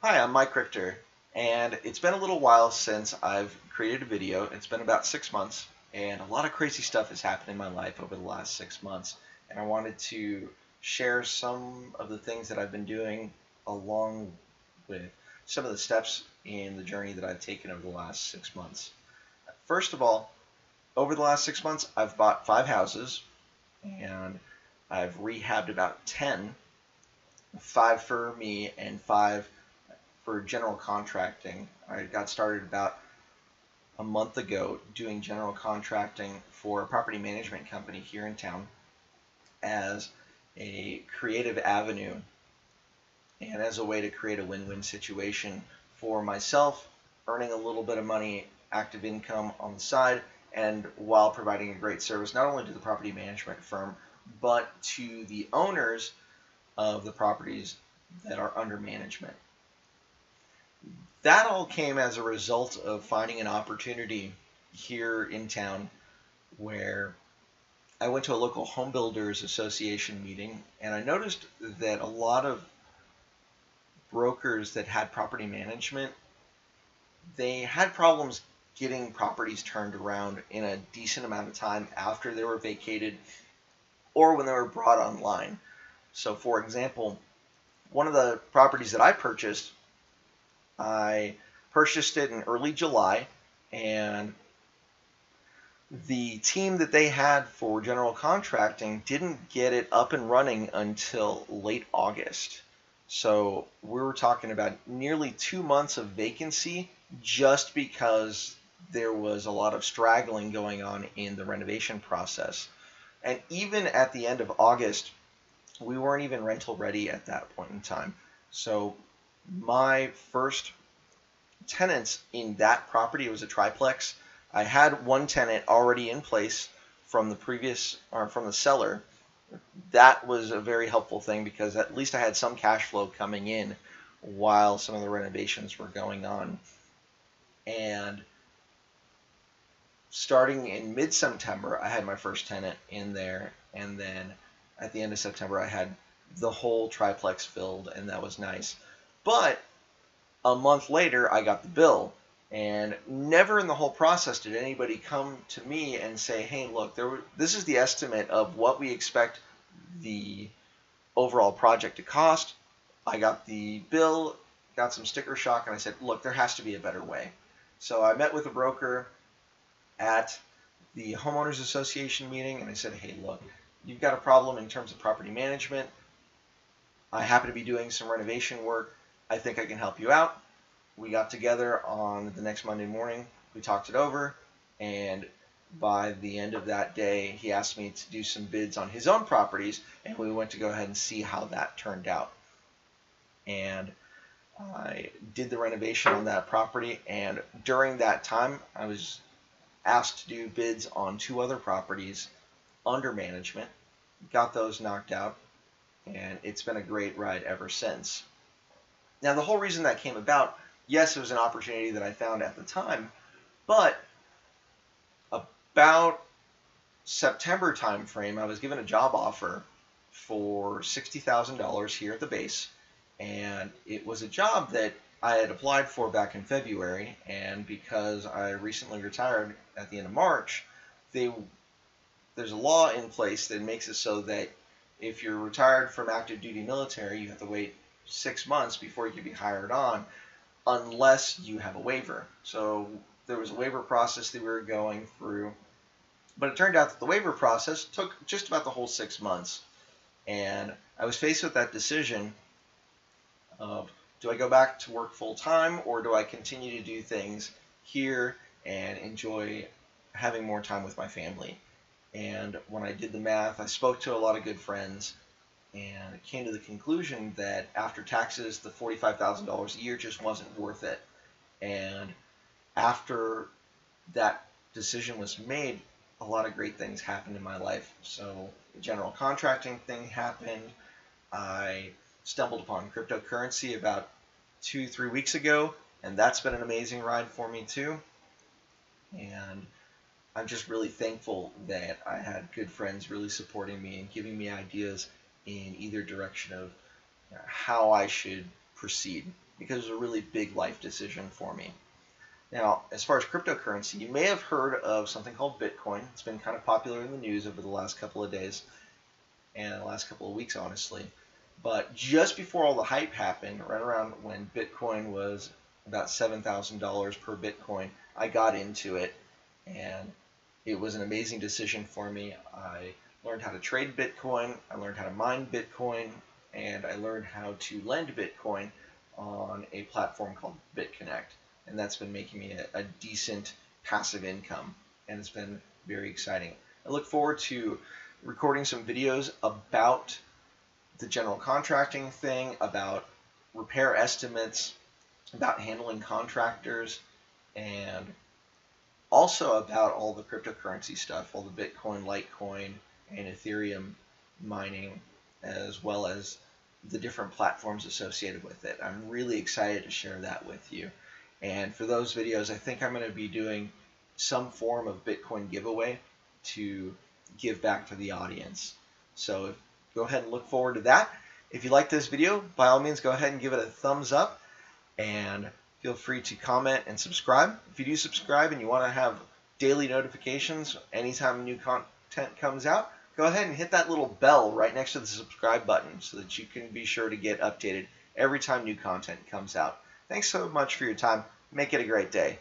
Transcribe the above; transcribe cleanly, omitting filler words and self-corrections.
Hi, I'm Mike Richter, and it's been a little while since I've created a video. It's been about 6 months, and a lot of crazy stuff has happened in my life over the last 6 months, and I wanted to share some of the things that I've been doing along with some of the steps in the journey that I've taken over the last 6 months. First of all, over the last 6 months, I've bought 5 houses, and I've rehabbed about 10, five for me and five for general contracting. I got started about a month ago doing general contracting for a property management company here in town as a creative avenue and as a way to create a win-win situation for myself, earning a little bit of money, active income on the side, and while providing a great service not only to the property management firm, but to the owners of the properties that are under management. That all came as a result of finding an opportunity here in town where I went to a local home builders association meeting, and I noticed that a lot of brokers that had property management, they had problems getting properties turned around in a decent amount of time after they were vacated or when they were brought online. So for example, one of the properties that I purchased it in early July, and the team that they had for general contracting didn't get it up and running until late August. So we were talking about nearly 2 months of vacancy just because there was a lot of straggling going on in the renovation process. And even at the end of August, we weren't even rental ready at that point in time. So my first tenants in that property, it was a triplex. I had one tenant already in place from the previous or from the seller. That was a very helpful thing because at least I had some cash flow coming in while some of the renovations were going on. And starting in mid-September, I had my first tenant in there, and then at the end of September, I had the whole triplex filled, and that was nice. But a month later, I got the bill, and never in the whole process did anybody come to me and say, hey, look, this is the estimate of what we expect the overall project to cost. I got the bill, got some sticker shock, and I said, look, there has to be a better way. So I met with a broker at the homeowners association meeting, and I said, hey, look, you've got a problem in terms of property management. I happen to be doing some renovation work. I think I can help you out. We got together on the next Monday morning. We talked it over, and by the end of that day, he asked me to do some bids on his own properties, and we went to go ahead and see how that turned out. And I did the renovation on that property, and during that time, I was asked to do bids on 2 other properties under management, got those knocked out, and it's been a great ride ever since. Now, the whole reason that came about, yes, it was an opportunity that I found at the time, but about September timeframe, I was given a job offer for $60,000 here at the base, and it was a job that I had applied for back in February, and because I recently retired at the end of March, there's a law in place that makes it so that if you're retired from active duty military, you have to wait 6 months before you can be hired on unless you have a waiver. So there was a waiver process that we were going through, but it turned out that the waiver process took just about the whole 6 months. And I was faced with that decision of, do I go back to work full time, or do I continue to do things here and enjoy having more time with my family? And when I did the math, I spoke to a lot of good friends, and came to the conclusion that after taxes, the $45,000 a year just wasn't worth it. And after that decision was made, a lot of great things happened in my life. So the general contracting thing happened. I stumbled upon cryptocurrency about 2-3 weeks ago, and that's been an amazing ride for me too. And I'm just really thankful that I had good friends really supporting me and giving me ideas in either direction of how I should proceed. because it was a really big life decision for me. Now, as far as cryptocurrency, you may have heard of something called Bitcoin. It's been kind of popular in the news over the last couple of days and the last couple of weeks, honestly. But just before all the hype happened, right around when Bitcoin was about $7,000 per Bitcoin, I got into it, and it was an amazing decision for me. I learned how to trade Bitcoin, I learned how to mine Bitcoin, and I learned how to lend Bitcoin on a platform called Bitconnect. And that's been making me a decent passive income, and it's been very exciting. I look forward to recording some videos about the general contracting thing, about repair estimates, about handling contractors, and also about all the cryptocurrency stuff, all the Bitcoin, Litecoin, and Ethereum mining, as well as the different platforms associated with it. I'm really excited to share that with you. And for those videos, I think I'm going to be doing some form of Bitcoin giveaway to give back to the audience. So go ahead and look forward to that. If you like this video, by all means, go ahead and give it a thumbs up, and feel free to comment and subscribe. If you do subscribe and you want to have daily notifications anytime new content comes out, go ahead and hit that little bell right next to the subscribe button so that you can be sure to get updated every time new content comes out. Thanks so much for your time. Make it a great day.